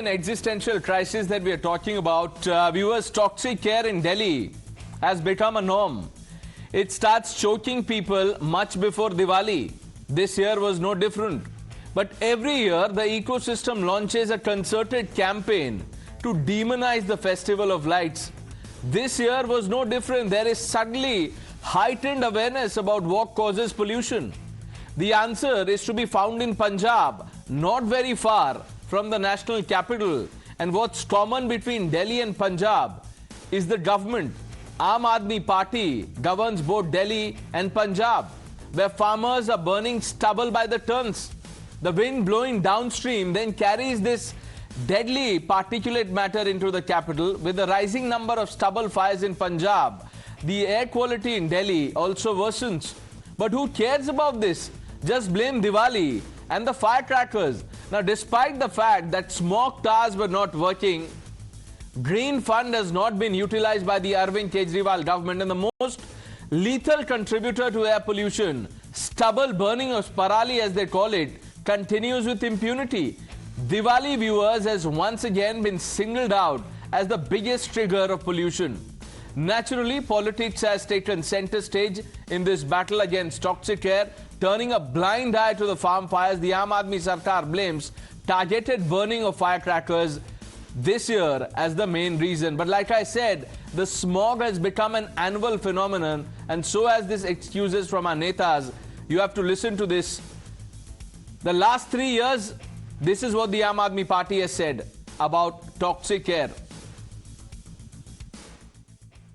An existential crisis that we are talking about. Viewers, toxic air in Delhi has become a norm. It starts choking people much before Diwali. This year was no different. But every year, the ecosystem launches a concerted campaign to demonize the festival of lights. This year was no different. There is suddenly heightened awareness about what causes pollution. The answer is to be found in Punjab, not very far from the national capital. And what's common between Delhi and Punjab is the government. Aam Aadmi Party governs both Delhi and Punjab, where farmers are burning stubble by the tons. The wind blowing downstream then carries this deadly particulate matter into the capital. With the rising number of stubble fires in Punjab, the air quality in Delhi also worsens. But who cares about this? Just blame Diwali and the firecrackers. Now, despite the fact that smoke towers were not working, Green Fund has not been utilized by the Arvind Kejriwal government, and the most lethal contributor to air pollution, stubble burning or parali as they call it, continues with impunity. Diwali, viewers, has once again been singled out as the biggest trigger of pollution. Naturally, politics has taken center stage in this battle against toxic air, turning a blind eye to the farm fires. The Aam Aadmi Sarkar blames targeted burning of firecrackers this year as the main reason. But like I said, the smog has become an annual phenomenon, and so has this excuses from our netas. You have to listen to this. The last 3 years, this is what the Aam Aadmi Party has said about toxic air.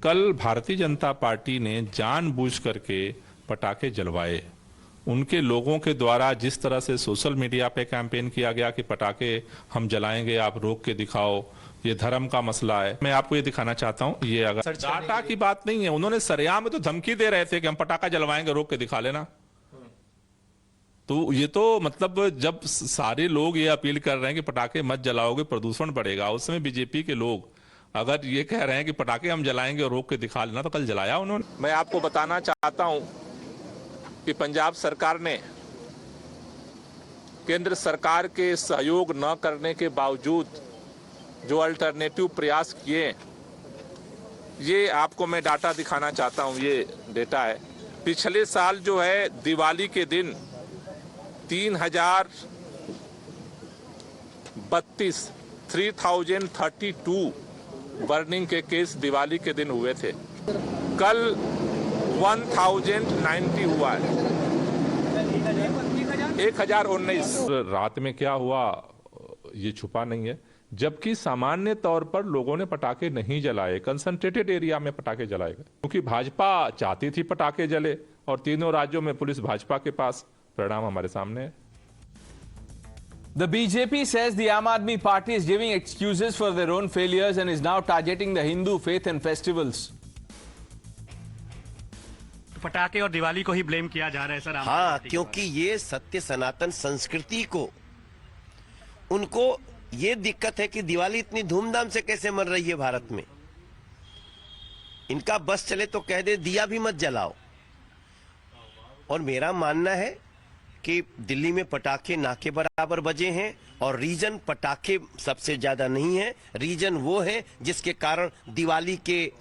कल Bharatiya Janata party ने जानबूझ करके पटाखे जलवाए। उनके लोगों के द्वारा जिस तरह से सोशल मीडिया पे कैंपेन किया गया कि पटाखे हम जलाएंगे, आप रोक के दिखाओ, ये धर्म का मसला है। मैं आपको ये दिखाना चाहता हूँ, ये अगर डाटा की बात नहीं है, उन्होंने सरेआम में तो धमकी दे रहे थे कि हम पटाखा जलवाएंगे, रोक के दिखा लेना। तो ये तो मतलब जब सारे लोग ये अपील कर रहे हैं कि पटाखे मत जलाओगे, प्रदूषण बढ़ेगा, उस समय बीजेपी के लोग अगर ये कह रहे हैं कि पटाखे हम जलाएंगे और रोक के दिखा लेना, तो कल जलाया उन्होंने। मैं आपको बताना चाहता हूं कि पंजाब सरकार ने केंद्र सरकार के सहयोग न करने के बावजूद जो अल्टरनेटिव प्रयास किए, ये आपको मैं डाटा दिखाना चाहता हूं। ये डेटा है, पिछले साल जो है दिवाली के दिन 3032 बर्निंग के केस दिवाली के दिन हुए थे। कल 1090 हुआ है, 1019। रात में क्या हुआ ये छुपा नहीं है, जबकि सामान्य तौर पर लोगों ने पटाखे नहीं जलाए, कंसंट्रेटेड एरिया में पटाखे जलाए गए, क्योंकि भाजपा चाहती थी पटाखे जले और तीनों राज्यों में पुलिस भाजपा के पास। परिणाम हमारे सामने है। The BJP says the Aam Aadmi Party is giving excuses for their own failures and is now targeting the Hindu faith and festivals. पटाखे और दिवाली को ही ब्लेम किया जा रहा है सर। हाँ, क्योंकि ये सत्य सनातन संस्कृति को, उनको ये दिक्कत है कि दिवाली इतनी धूमधाम से कैसे मन रही है भारत में। इनका बस चले तो कह दे दिया भी मत जलाओ। और मेरा मानना है कि दिल्ली में पटाखे ना के बराबर बजे हैं, और रीजन पटाखे सबसे ज्यादा नहीं है, रीजन वो है जिसके कारण दिवाली के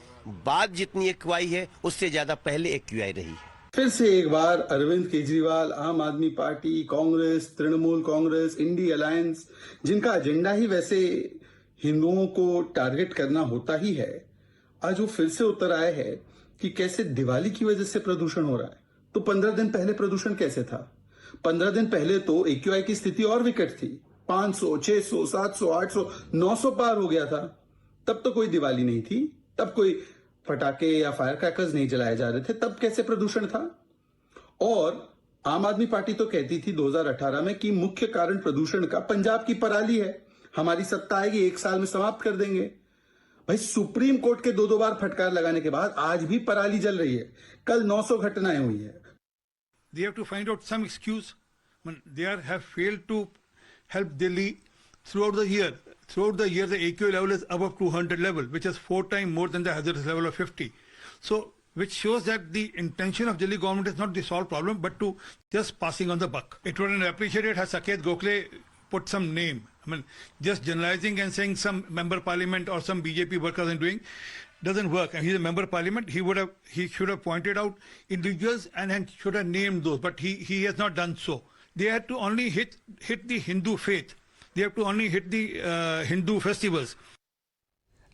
बाद जितनी एक्यूआई है उससे ज्यादा पहले एक्यूआई रही है। फिर से एक बार अरविंद केजरीवाल, आम आदमी party, Congress, Trinamool Congress, INDI alliance, जिनका एजेंडा ही वैसे हिंदुओं को टारगेट करना होता ही है, आज वो फिर से उतर आए हैं कि कैसे दिवाली की वजह से प्रदूषण हो रहा है। तो 15 दिन पहले प्रदूषण कैसे था? 15 दिन पहले तो एक्यूआई की स्थिति और विकट थी, 500, 600, 700, 800, 900 पार हो गया था। तब तो कोई दिवाली नहीं थी, तब कोई पटाखे या फायर क्रैकर्स नहीं जलाए जा रहे थे, तब कैसे प्रदूषण था? और आम आदमी पार्टी तो कहती थी 2018 में कि मुख्य कारण प्रदूषण का पंजाब की पराली है, हमारी सत्ता आएगी 1 साल में समाप्त कर देंगे। भाई, सुप्रीम कोर्ट के 2 बार फटकार लगाने के बाद आज भी पराली जल रही है। कल 900 घटनाएं हुई है। They have to find out some excuse. They have failed to help Delhi throughout the year. Throughout the year, the AQI level is above 200 level, which is 4 times more than the hazardous level of 50. So, which shows that the intention of Delhi government is not to solve problem, but to just passing on the buck. It would have appreciated had Saket Gokhale put some name. I mean, just generalizing and saying some member parliament or some BJP workers are doing doesn't work. And he's a member of parliament. He should have pointed out individuals and should have named those. But he has not done so. They had to only hit the Hindu faith. They have to only hit the Hindu festivals.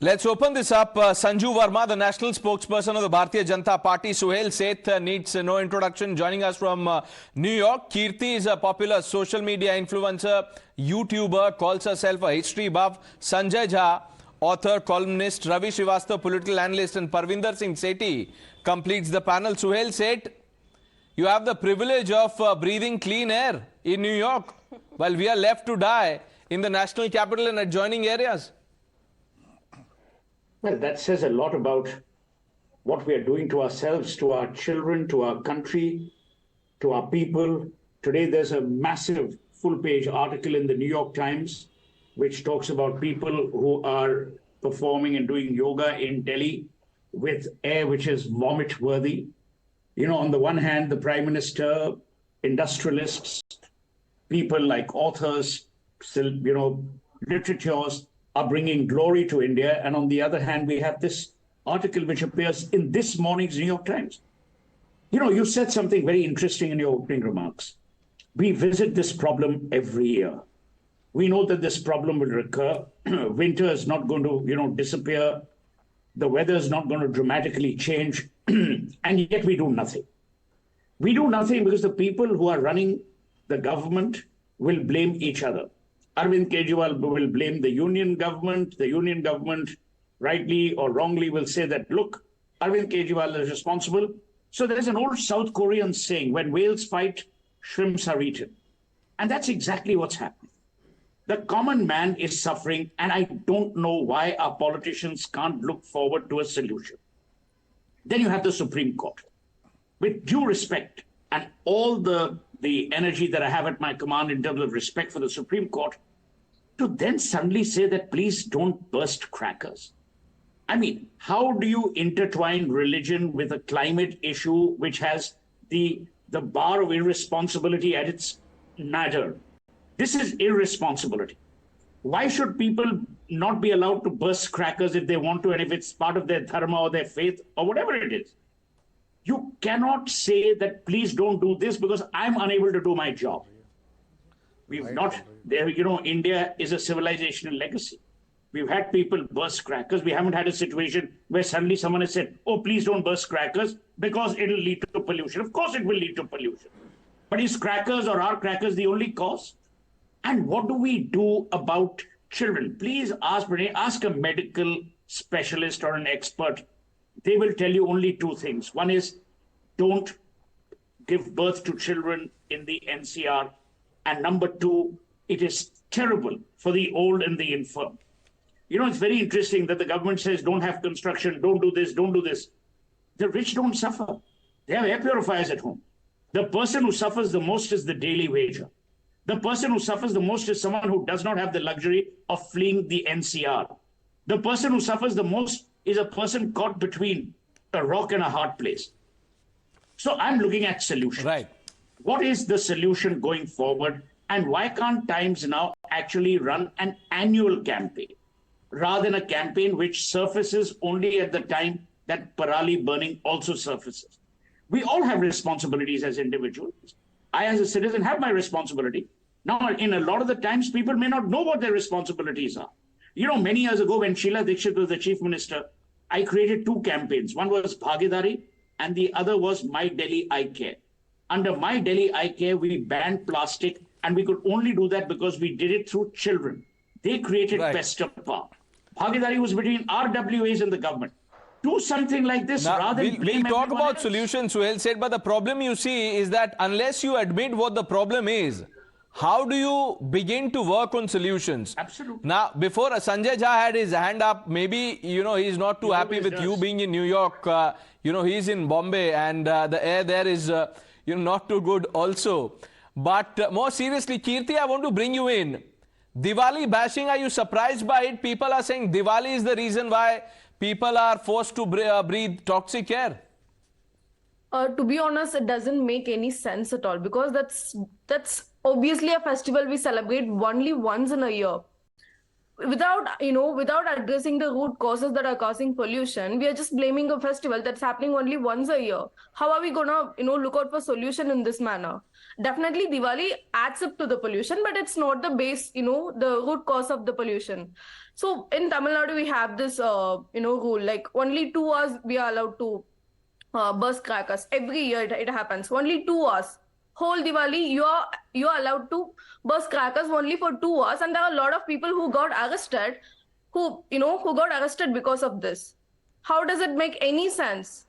Let's open this up. Sanju Verma, the national spokesperson of the Bharatiya Janata Party. Suhail Seth needs no introduction. Joining us from New York. Kirti is a popular social media influencer, YouTuber, calls herself a history buff. Sanjay Jha, author, columnist, Ravi Srivastava, political analyst, and Parvinder Singh Sethi completes the panel. Suhail Seth, you have the privilege of breathing clean air in New York while we are left to die in the national capital and adjoining areas. Well, that says a lot about what we are doing to ourselves, to our children, to our country, to our people. Today, there's a massive full-page article in the New York Times which talks about people who are performing and doing yoga in Delhi with air which is vomit-worthy. You know, on the one hand, the Prime Minister, industrialists, people like authors, you know, literatures, are bringing glory to India. And on the other hand, we have this article which appears in this morning's New York Times. You know, you said something very interesting in your opening remarks. We visit this problem every year. We know that this problem will recur. Winter is not going to, you know, disappear. The weather is not going to dramatically change. And yet we do nothing. We do nothing because the people who are running the government will blame each other. Arvind Kejriwal will blame the union government. The union government, rightly or wrongly, will say that, look, Arvind Kejriwal is responsible. So there's an old South Korean saying, when whales fight, shrimps are eaten. And that's exactly what's happening. The common man is suffering, and I don't know why our politicians can't look forward to a solution. Then you have the Supreme Court. With due respect and all the energy that I have at my command in terms of respect for the Supreme Court, to then suddenly say that please don't burst crackers. I mean, how do you intertwine religion with a climate issue which has the bar of irresponsibility at its nadir? This is irresponsibility. Why should people not be allowed to burst crackers if they want to, and if it's part of their dharma or their faith or whatever it is? You cannot say that please don't do this because I'm unable to do my job. We've not, you know, India is a civilizational legacy. We've had people burst crackers. We haven't had a situation where suddenly someone has said, oh, please don't burst crackers because it'll lead to pollution. Of course it will lead to pollution. But is crackers or are crackers the only cause? And what do we do about children? Please ask a medical specialist or an expert. They will tell you only two things. One is don't give birth to children in the NCR. And number two, it is terrible for the old and the infirm. You know, it's very interesting that the government says don't have construction, don't do this, don't do this. The rich don't suffer. They have air purifiers at home. The person who suffers the most is the daily wager. The person who suffers the most is someone who does not have the luxury of fleeing the NCR. The person who suffers the most is a person caught between a rock and a hard place. So I'm looking at solutions. Right. What is the solution going forward? And why can't Times now actually run an annual campaign rather than a campaign which surfaces only at the time that Parali burning also surfaces? We all have responsibilities as individuals. I, as a citizen, have my responsibility. Now, in a lot of the times, people may not know what their responsibilities are. You know, many years ago, when Sheila Dikshit was the chief minister, I created two campaigns. One was Bhagidari, and the other was My Delhi I Care. Under My Delhi I Care, we banned plastic, and we could only do that because we did it through children. They created Pester Park. Bhagidari was between RWAs and the government. Do something like this rather than blame we'll talk everyone about else. solutions, Suhail said, but the problem you see is that unless you admit what the problem is, how do you begin to work on solutions? Absolutely. Now, before Sanjay Jha had his hand up, maybe, you know, he's not too happy with you being in New York. You know, he's in Bombay and the air there is, you know, not too good also. But more seriously, Kirti, I want to bring you in. Diwali bashing, are you surprised by it? People are saying Diwali is the reason why people are forced to breathe toxic air. To be honest, it doesn't make any sense at all, because that's obviously a festival we celebrate only once in a year. Without addressing the root causes that are causing pollution, we are just blaming a festival that's happening only once a year. How are we gonna, look out for solution in this manner? Definitely Diwali adds up to the pollution, but it's not the base, the root cause of the pollution. So in Tamil Nadu, we have this, rule, like only 2 hours we are allowed to burst crackers. Every year it happens. Only 2 hours. Whole Diwali, you're allowed to burst crackers only for 2 hours, and there are a lot of people who got arrested, who got arrested because of this. How does it make any sense?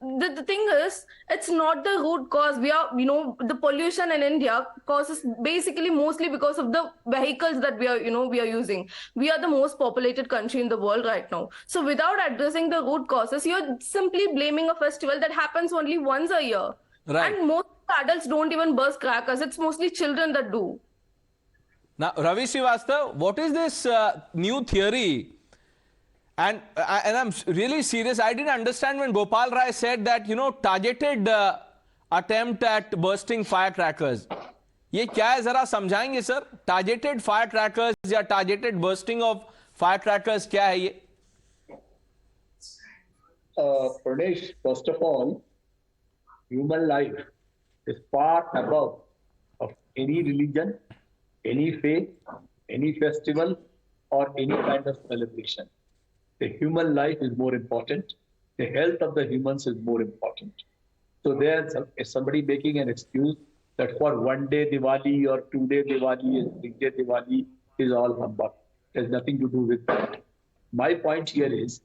The thing is, it's not the root cause. We are, the pollution in India causes basically mostly because of the vehicles that we are using. We are the most populated country in the world right now. So without addressing the root causes, you're simply blaming a festival that happens only once a year. Right. And most adults don't even burst crackers. It's mostly children that do. Now, Ravi Srivastava, what is this new theory? And I'm really serious. I didn't understand when Gopal Rai said that, targeted attempt at bursting firecrackers. ये क्या है जरा समझाएंगे sir? Targeted firecrackers या targeted bursting of firecrackers क्या है ये? Pranesh, first of all, human life is far above of any religion, any faith, any festival, or any kind of celebration. The human life is more important. The health of the humans is more important. So there's somebody making an excuse that for 1 day Diwali or 2 day Diwali and 3 day Diwali is all humbug. There's nothing to do with that. My point here is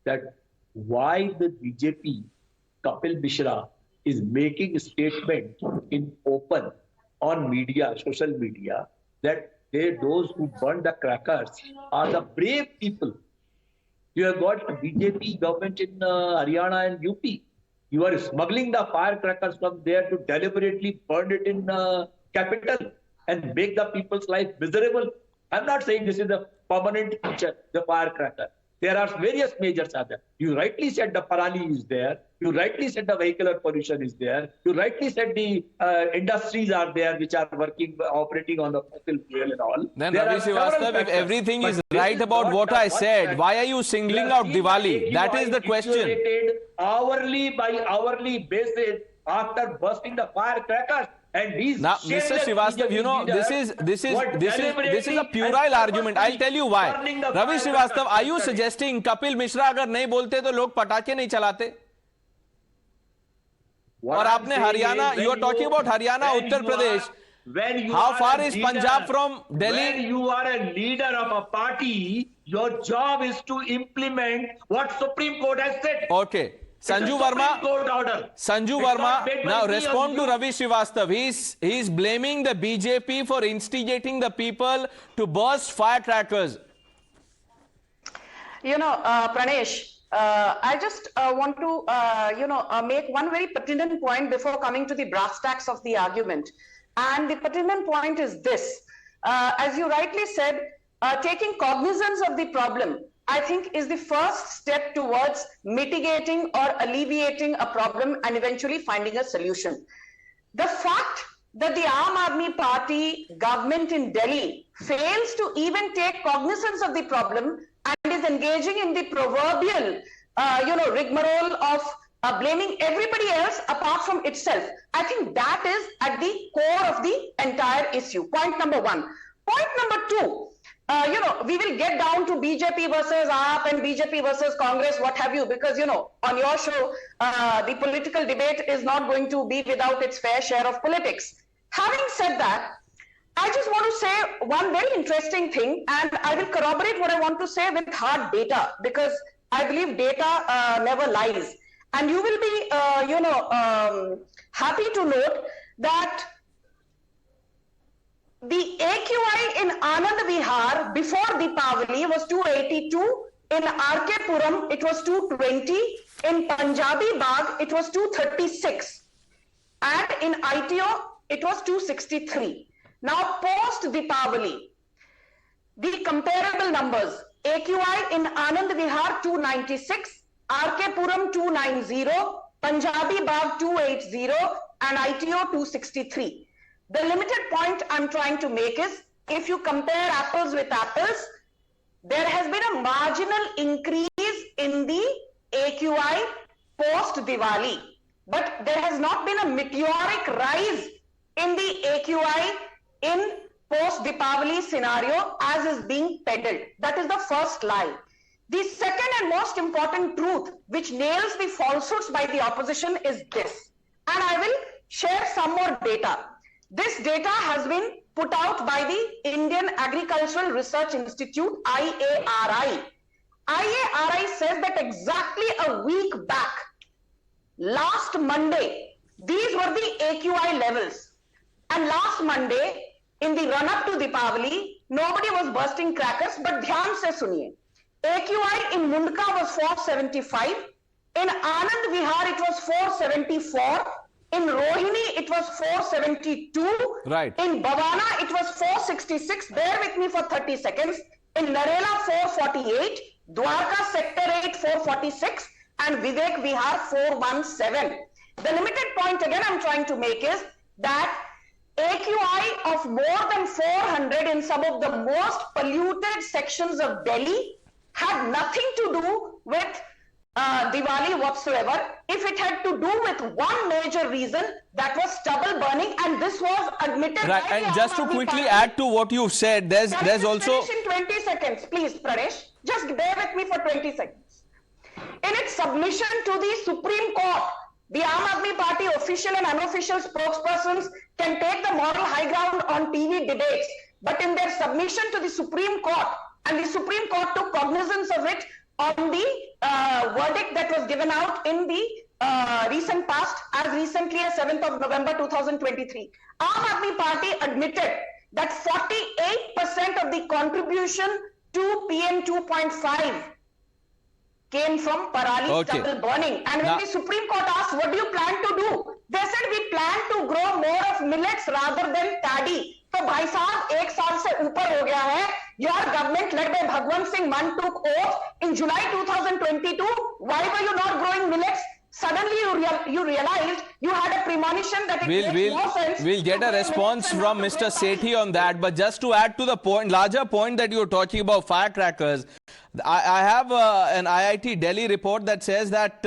that why the BJP, Kapil Mishra, is making a statement in open on media, social media, that those who burn the crackers are the brave people. You have got a BJP government in Haryana and UP. You are smuggling the firecrackers from there to deliberately burn it in capital and make the people's life miserable. I'm not saying this is a permanent feature, the firecracker. There are various measures are there. You rightly said the parali is there. You rightly said the vehicular pollution is there. You rightly said the industries are there which are operating on the fossil fuel and all. Then Ravi Srivastava, if everything is right about what I said, why are you singling out Diwali? That is the question. Hourly by hourly basis after bursting the firecrackers. And now, Mr. Srivastava, this is a puerile argument. I'll tell you why. Ravi Srivastava, are you suggesting Kapil Mishra अगर नहीं बोलते तो लोग पटाखे नहीं चलाते? और आपने Haryana, you are talking about Haryana, Uttar Pradesh. How far is Punjab from Delhi? When you are a leader of a party, your job is to implement what Supreme Court has said. Okay. Sanju Verma, now respond to Ravi Srivastava. He's blaming the BJP for instigating the people to burst firecrackers. Pranesh, I just want to, make one very pertinent point before coming to the brass tacks of the argument. And the pertinent point is this. As you rightly said, taking cognizance of the problem, I think, is the first step towards mitigating or alleviating a problem and eventually finding a solution. The fact that the Aam Aadmi Party government in Delhi fails to even take cognizance of the problem and is engaging in the proverbial, rigmarole of blaming everybody else apart from itself, I think that is at the core of the entire issue. Point number one. Point number two. We will get down to BJP versus AAP and BJP versus Congress, what have you, because, on your show, the political debate is not going to be without its fair share of politics. Having said that, I just want to say one very interesting thing, and I will corroborate what I want to say with hard data, because I believe data never lies. And you will be, happy to note that the AQI in Anand Vihar before Deepavali was 282, in RK Puram it was 220, in Punjabi Bagh it was 236, and in ITO it was 263. Now post Deepavali, the comparable numbers: AQI in Anand Vihar 296, RK Puram 290, Punjabi Bagh 280, and ITO 263. The limited point I'm trying to make is, if you compare apples with apples, there has been a marginal increase in the AQI post-Diwali, but there has not been a meteoric rise in the AQI in post-Deepavali scenario as is being peddled. That is the first lie. The second and most important truth which nails the falsehoods by the opposition is this, and I will share some more data. This data has been put out by the Indian Agricultural Research Institute, IARI. IARI says that exactly a week back, last Monday, these were the AQI levels. And last Monday, in the run-up to Deepavali, nobody was bursting crackers, but dhyan se suniye. AQI in Mundka was 475. In Anand Vihar, it was 474. In Rohini, it was 472. Right. In Bhavana, it was 466. Bear with me for 30 seconds. In Narela, 448. Dwarka Sector 8, 446. And Vivek Vihar, 417. The limited point again I'm trying to make is that AQI of more than 400 in some of the most polluted sections of Delhi had nothing to do with Diwali whatsoever. If it had to do with one major reason, that was stubble burning, and this was admitted. Right, by and the just Aam to Aadmi quickly Party. add to what you've said, there's also... Finish in 20 seconds, please, Pranesh. Just bear with me for 20 seconds. In its submission to the Supreme Court, the Aam Aadmi Party official and unofficial spokespersons can take the moral high ground on TV debates, but in their submission to the Supreme Court, and the Supreme Court took cognizance of it on the verdict that was given out in the recent past, as recently as 7th of November 2023. Aam Aadmi Party admitted that 48% of the contribution to PM 2.5 came from Parali stubble burning. And when the Supreme Court asked, what do you plan to do? They said, we plan to grow more of millets rather than paddy. तो भाई साहब एक साल से ऊपर हो गया है. Your government led by Bhagwant Singh Mann took oath in July 2022. Why were you not growing millets? Suddenly you realized you had a premonition that it makes no sense. We'll get a response from Mr. Sethi on that. But just to add to the point, larger point that you're talking about firecrackers, I have an IIT Delhi report that says that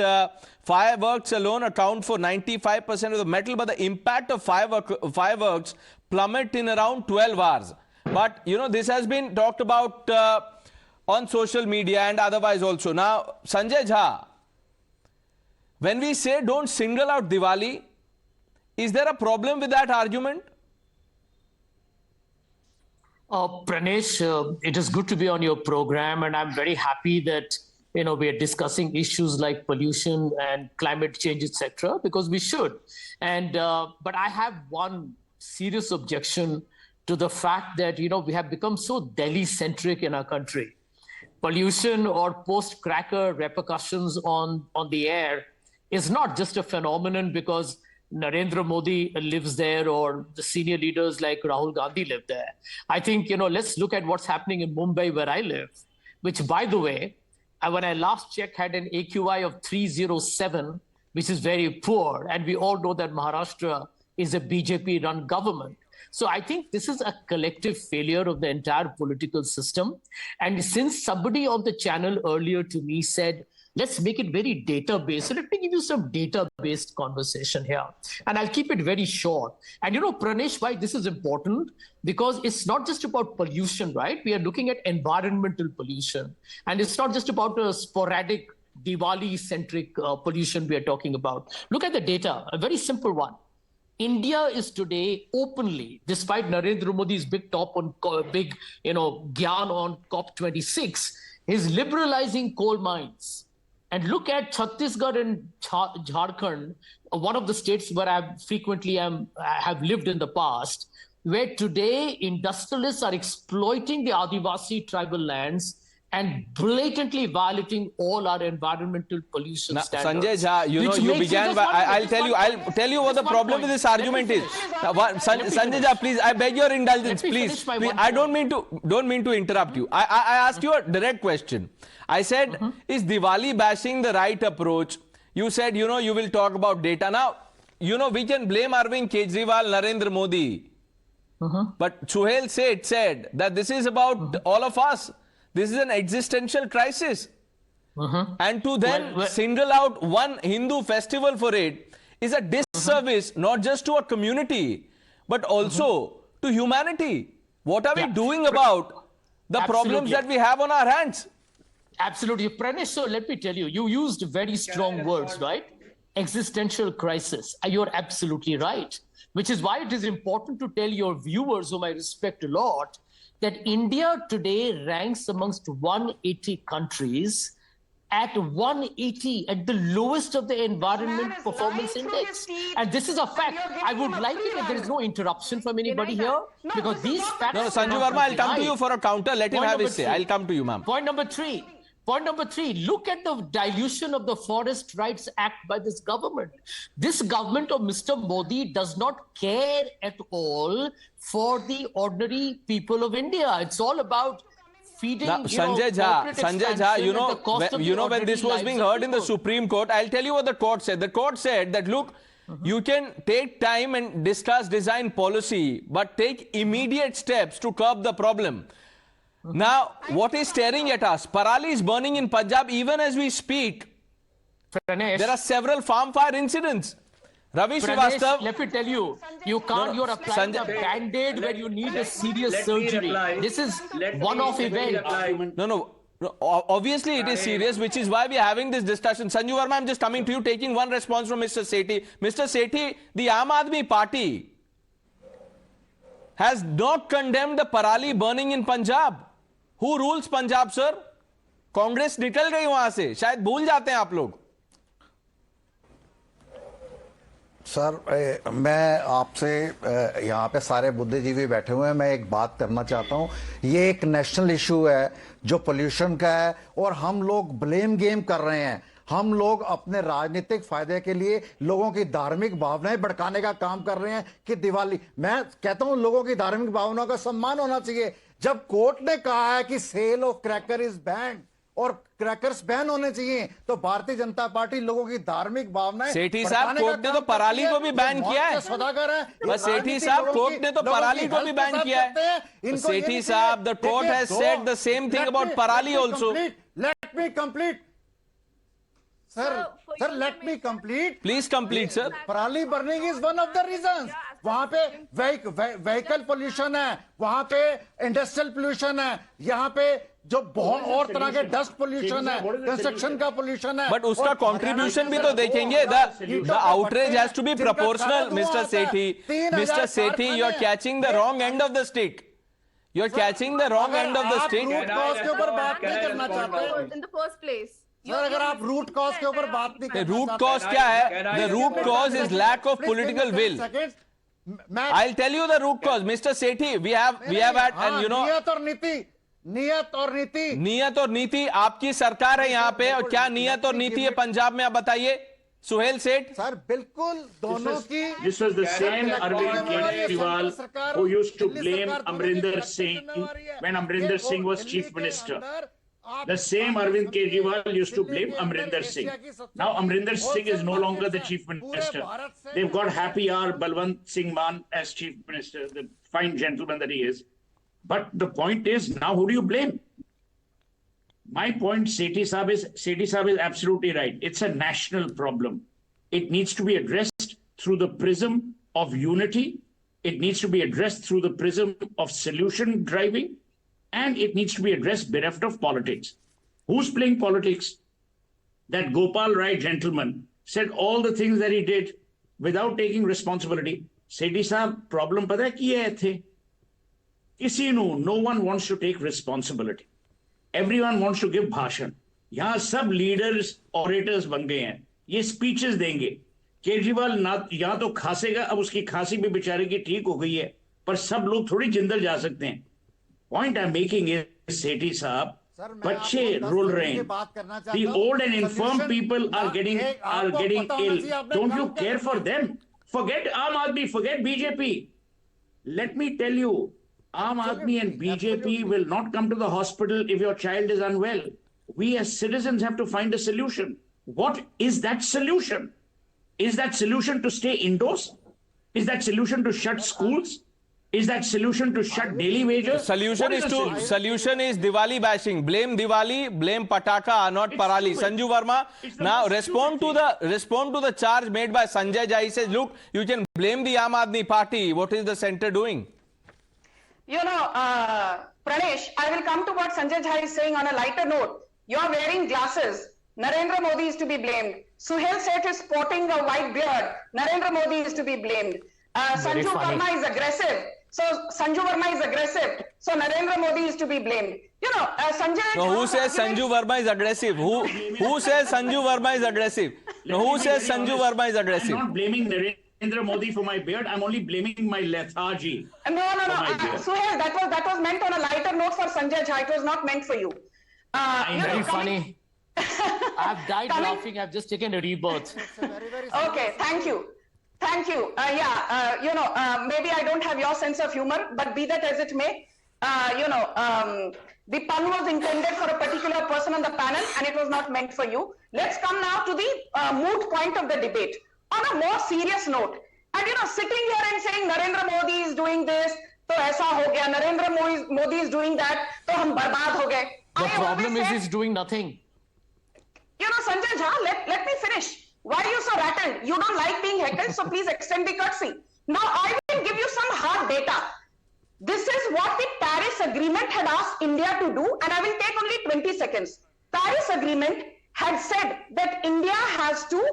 fireworks alone account for 95% of the metal, but the impact of fireworks plummet in around 12 hours. But, you know, this has been talked about on social media and otherwise also. Now, Sanjay Jha, when we say don't single out Diwali, is there a problem with that argument? Pranesh, it is good to be on your program, and I'm very happy that we are discussing issues like pollution and climate change, etc., because we should. And but I have one serious objection to the fact that we have become so Delhi-centric in our country. Pollution or post-cracker repercussions on the air is not just a phenomenon because Narendra Modi lives there or the senior leaders like Rahul Gandhi live there. I think, let's look at what's happening in Mumbai where I live, which, by the way, when I last checked, had an AQI of 307, which is very poor. And we all know that Maharashtra is a BJP-run government. So I think this is a collective failure of the entire political system. And since somebody on the channel earlier to me said, let's make it very data-based. So let me give you some data-based conversation here. And I'll keep it very short. And Pranesh, why this is important? Because it's not just about pollution, right? We are looking at environmental pollution. And it's not just about a sporadic Diwali-centric pollution we are talking about. Look at the data, a very simple one. India is today openly, despite Narendra Modi's big gyan on COP26, is liberalizing coal mines. And look at Chhattisgarh and Jharkhand, one of the states where I frequently have lived in the past, where today industrialists are exploiting the Adivasi tribal lands and blatantly violating all our environmental pollution standards. Sanjay Jha, you began by, I'll tell you what the problem with this argument is. Sanjay Jha, please, I beg your indulgence, please. I don't mean to interrupt you. I asked you a direct question. I said, is Diwali bashing the right approach? You said, you will talk about data. Now, you know, we can blame Arvind Kejriwal, Narendra Modi. But Suhail said that this is about all of us. This is an existential crisis. And to then single out one Hindu festival for it is a disservice, not just to a community, but also to humanity. What are we doing about the problems that we have on our hands? Absolutely. Pranesh, so let me tell you, you used very strong words, right? Existential crisis. You're absolutely right. Which is why it is important to tell your viewers, whom I respect a lot, that India today ranks amongst 180 countries at 180, at the lowest of the Environment Performance Index. And this is a fact. I would like it if there is no interruption from anybody here, because these facts... No, Sanju Verma, I'll come to you for a counter. Let him have his say. I'll come to you, ma'am. Point number three, look at the dilution of the Forest Rights Act by this government. This government of Mr. Modi does not care at all for the ordinary people of India. It's all about feeding, Sanjay Jha, you know when this was being heard in the Supreme Court, I'll tell you what the court said. The court said that, look, you can take time and discuss design policy, but take immediate steps to curb the problem. Now, what is staring at us? Parali is burning in Punjab even as we speak. Pranesh, there are several farm fire incidents. Ravi Srivastava, let me tell you, you're applying a band-aid where you need a serious surgery. This is one-off event. No, obviously it is serious, which is why we are having this discussion. Sanju Verma, I'm just coming to you, taking one response from Mr. Sethi. Mr. Sethi, the Aam Aadmi Party has not condemned the Parali burning in Punjab. Who rules Punjab, sir? Congress निकल गई वहां से, शायद भूल जाते हैं आप लोग. सर, मैं आपसे यहाँ पे सारे बुद्धिजीवी बैठे हुए हैं, मैं एक बात करना चाहता हूँ. ये एक नेशनल इशू है जो पोल्यूशन का है, और हम लोग ब्लेम गेम कर रहे हैं. हम लोग अपने राजनीतिक फायदे के लिए लोगों की धार्मिक भावनाएं भड़काने का काम कर रहे हैं कि दिवाली. मैं कहता हूं लोगों की धार्मिक भावनाओं का सम्मान होना चाहिए. जब कोर्ट ने कहा है कि sale of cracker is banned और क्रैकर्स बैन होने चाहिए, तो भारतीय जनता पार्टी लोगों की धार्मिक भावनाएं. सेठी साहब, कोर्ट ने तो पराली को भी बैन किया है. बस सेठी साहब, कोर्ट ने तो पराली को भी बैन किया है. सेठी साहब, the court has said the same thing about parali also. Let me complete. Sir, let me complete. Please complete, sir. Parali burning is one of the reasons. वहां पे vehicle pollution है, वहां पे industrial pollution है, यहाँ पे जो बहुत और तरह के dust pollution है, construction का pollution है. But उसका contribution भी तो देखेंगे. The outrage has to be proportional, Mr. Sethi. Mr. Sethi, you're catching the wrong end of the stick. You're catching the wrong end of the stick. Root cause के ऊपर बात नहीं करना चाहते. In the first place. Sir, अगर आप root cause के ऊपर बात नहीं करना रूट कॉज क्या है? The root cause is lack of political will. I'll tell you the root cause, Mr. Sethi. We have had, and you know, नियत और नीति आपकी सरकार है यहाँ पे, और क्या नियत और नीति है पंजाब में, आप बताइए. सुहेल सेठ. सर, बिल्कुल दोनों की. This was the same Arvind Kejriwal who used to blame Amrinder Singh when Amrinder Singh was chief minister. The same Arvind Kejriwal used to blame Amrinder Singh. Now Amrinder Singh is no longer the chief minister. They've got Happy R. Balwant Singh Man as chief minister, the fine gentleman that he is. But the point is, now who do you blame? My point, Sethi Saab is absolutely right. It's a national problem. It needs to be addressed through the prism of unity. It needs to be addressed through the prism of solution driving. And it needs to be addressed bereft of politics. Who's playing politics? That Gopal Rai gentleman said all the things that he did without taking responsibility. Sethi Saab, problem pata hai ki hai the? Kisi nu, no one wants to take responsibility. Everyone wants to give bhashan. Yahan sab leaders, orators ban gaye hain. Ye speeches denge. Kejriwal na yahan to khasega, ab uski khasi bhi bichare ki theek ho gayi hai. Par sab log thodi jindal ja sakte hain. Point I'm making is, Sethi Saab, बच्चे role रहे हैं. The old and infirm people are getting ill. Don't you care for them? Forget Aam Aadmi, forget BJP. Let me tell you, Aam Aadmi and BJP will not come to the hospital if your child is unwell. We as citizens have to find a solution. What is that solution? Is that solution to stay indoors? Is that solution to shut schools? Is that solution to shut daily wages? Solution is Diwali bashing. Blame Diwali, blame Pataka, not Parali. Sanju Verma, now respond to the charge made by Sanjay Jha. He says, look, you can blame the Aam Aadmi Party. What is the centre doing? You know, Pranesh, I will come to what Sanjay Jha is saying on a lighter note. You are wearing glasses. Narendra Modi is to be blamed. Suhail Seth is sporting a white beard. Narendra Modi is to be blamed. Sanju Verma is aggressive. So Narendra Modi is to be blamed. You know, Sanjay. No, who says Sanju Verma is aggressive? Who says Sanju Verma is aggressive? No, who says Sanju Verma is aggressive? I'm not blaming Narendra Modi for my beard. I'm only blaming my lethargy. No. Suhail, that was meant on a lighter note for Sanjay Jha. It was not meant for you. Very funny. I've died laughing. I've just taken a rebirth. Okay, thank you. You know, maybe I don't have your sense of humor, but be that as it may, the pun was intended for a particular person on the panel and it was not meant for you. Let's come now to the moot point of the debate. On a more serious note, and you know, sitting here and saying Narendra Modi is doing this, to aisa ho gaya, Narendra Modi is doing that, to hum barbad ho gaye. The problem is he's doing nothing. You know, Sanjay Jha, let me finish. Why are you so rattled? You don't like being heckled, so please extend the courtesy. Now, I will give you some hard data. This is what the Paris Agreement had asked India to do, and I will take only 20 seconds. Paris Agreement had said that India has to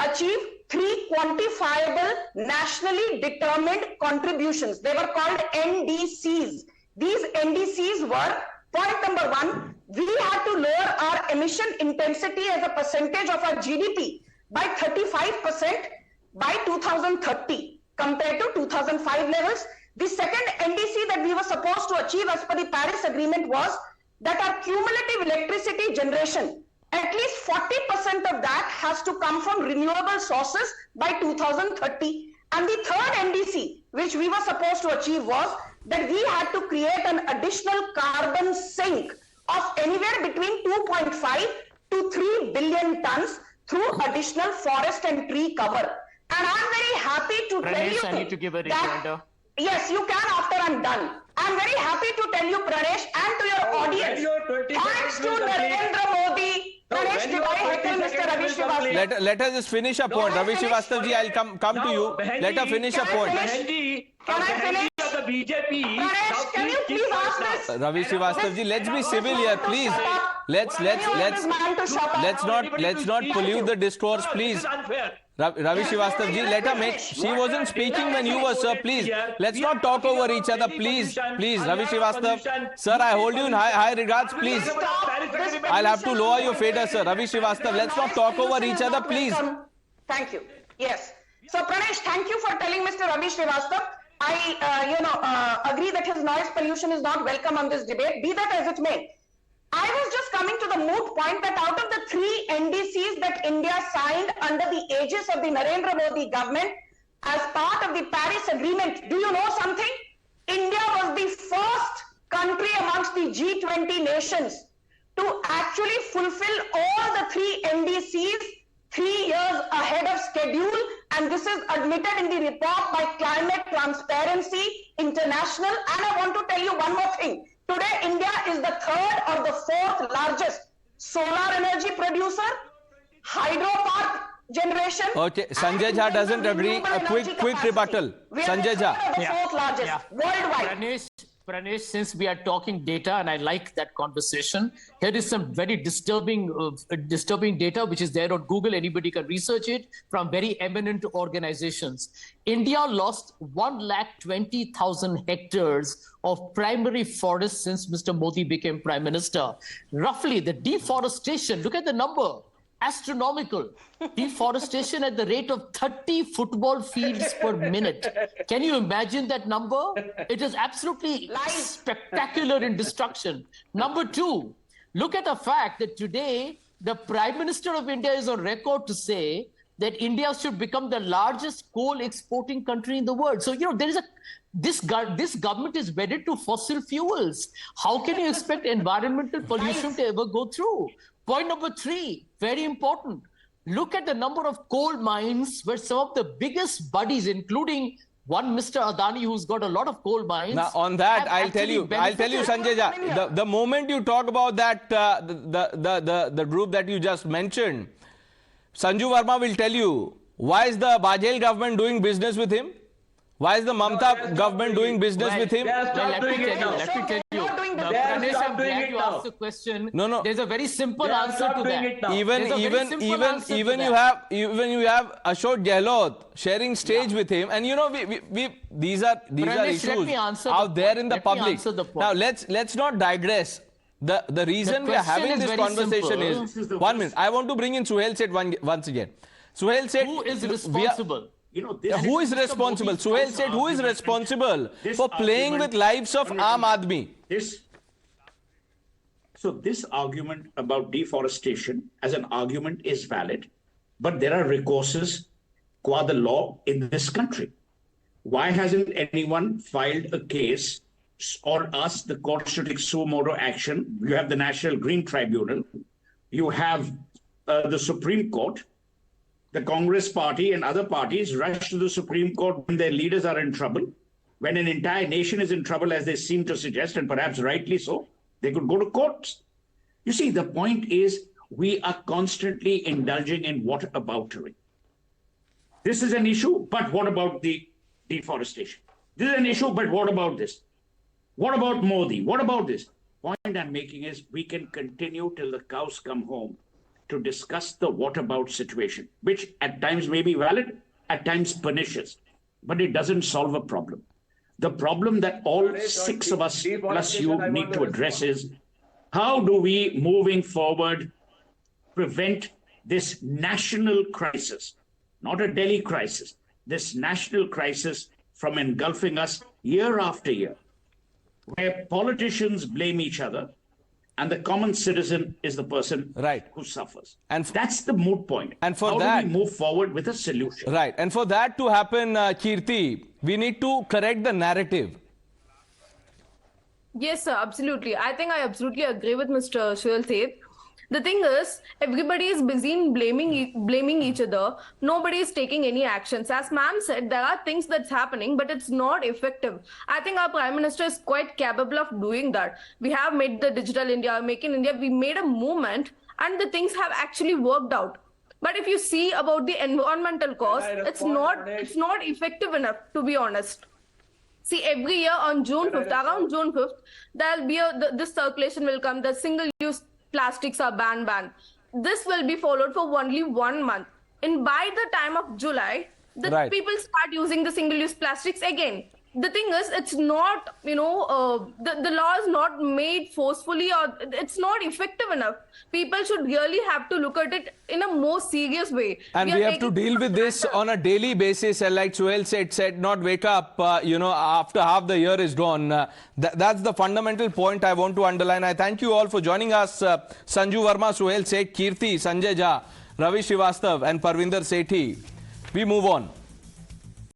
achieve 3 quantifiable, nationally determined contributions. They were called NDCs. These NDCs were, point number 1, we had to lower our emission intensity as a percentage of our GDP by 35% by 2030 compared to 2005 levels. The second NDC that we were supposed to achieve as per the Paris Agreement was that our cumulative electricity generation, at least 40% of that has to come from renewable sources by 2030. And the third NDC, which we were supposed to achieve, was that we had to create an additional carbon sink of anywhere between 2.5 to 3 billion tons through additional forest and tree cover. And I'm very happy to tell you I need to give a reminder. Yes, you can after I'm done. I'm very happy to tell you, Pranesh, and to your audience, thanks to Narendra Modi, Pranesh Tiwari heckle Mr. Ravi Srivastava. Let us just finish a point. Ravi Srivastava ji, I'll come to you. Let her finish a point. Can I finish? Pranesh, can you please ask this? Ravi Srivastava ji, let's be civil here, please. Let's not pollute the discourse, please. Ravi Srivastava ji, let her make. She wasn't speaking when you were, sir. Please, let's not talk over each other, please. Ravi Srivastava, sir, I hold you in high regards, please. I'll have to lower your fader, sir. Ravi Srivastava, let's not talk over each other, please. Thank you. Yes. So, Pranesh, thank you for telling Mr. Ravi Srivastava. I, agree that his noise pollution is not welcome on this debate. Be that as it may. I was just coming to the moot point that out of the 3 NDCs that India signed under the aegis of the Narendra Modi government as part of the Paris Agreement, do you know something? India was the first country amongst the G20 nations to actually fulfill all the 3 NDCs 3 years ahead of schedule, and this is admitted in the report by Climate Transparency International. And I want to tell you one more thing. Today, India is the 3rd or the 4th largest solar energy producer, hydropower generation. Okay, Sanjay Jha doesn't agree. A quick rebuttal. Sanjay Jha. We are the 4th largest worldwide. Pranesh, since we are talking data, and I like that conversation, here is some very disturbing data which is there on Google. Anybody can research it from very eminent organizations. India lost 120,000 hectares of primary forest since Mr. Modi became Prime Minister. Roughly, the deforestation, look at the number, astronomical. Deforestation at the rate of 30 football fields per minute. Can you imagine that number? It is absolutely spectacular in destruction. Number 2, look at the fact that today the Prime Minister of India is on record to say that India should become the largest coal exporting country in the world. So, there is this government is wedded to fossil fuels. How can you expect environmental pollution to ever go through? Point number 3, very important. Look at the number of coal mines where some of the biggest buddies, including one Mr. Adani, who's got a lot of coal mines. Now, on that, I'll tell you, Sanjay Jha, the moment you talk about that, the group that you just mentioned, Sanju Verma will tell you, why is the Bajel government doing business with him? Why is the Mamta government doing business with him? Let me tell you. Pranesh, I'm glad you asked the question. No. There's a very simple answer to that. Even you have Ashok Gehlot sharing stage with him, and you know these are Pranesh, issues out there in the public. Now let's not digress. The reason we are having this conversation is 1 minute. I want to bring in Suhail Seth once again. Suhail Seth, who is responsible? Who is responsible? Suhail said, who is responsible for playing with lives of Aam Aadmi? So this argument about deforestation as an argument is valid, but there are recourses qua the law in this country. Why hasn't anyone filed a case or asked the courts to take suo motu action? You have the National Green Tribunal. You have the Supreme Court. The Congress party and other parties rush to the Supreme Court when their leaders are in trouble. When an entire nation is in trouble, as they seem to suggest, and perhaps rightly so, they could go to courts. You see, the point is we are constantly indulging in whataboutery. This is an issue, but what about the deforestation? This is an issue, but what about this? What about Modi? What about this? Point I'm making is we can continue till the cows come home to discuss the what about situation, which at times may be valid, at times pernicious, but it doesn't solve a problem. The problem that all 6 of us plus you need to address is how do we, moving forward, prevent this national crisis, not a Delhi crisis, this national crisis from engulfing us year after year, where politicians blame each other, and the common citizen is the person who suffers. And that's the moot point. And for how that, do we move forward with a solution? Right. And for that to happen, Kirti, we need to correct the narrative. Yes, sir, absolutely. I think I absolutely agree with Mr. Suhail Seth. The thing is, everybody is busy in blaming each other. Nobody is taking any actions. As ma'am said, there are things that's happening, but it's not effective. I think our Prime Minister is quite capable of doing that. We have made the Digital India, Make in India. We made a movement, and the things have actually worked out. But if you see about the environmental cost, it's not effective enough, to be honest. See, every year on June 5th, around June 5th, there'll be this circulation will come. The single-use plastics are banned. This will be followed for only 1 month. And by the time of July, the people start using the single-use plastics again. The thing is, it's not, the law is not made forcefully, or it's not effective enough. People should really have to look at it in a more serious way. And we have to deal with this on a daily basis. And like Suhail said, not wake up, after half the year is gone. That's the fundamental point I want to underline. I thank you all for joining us. Sanju Verma, Suhail Seth, Kirti, Sanjay Jha, Ravi Srivastav and Parvinder Sethi. We move on.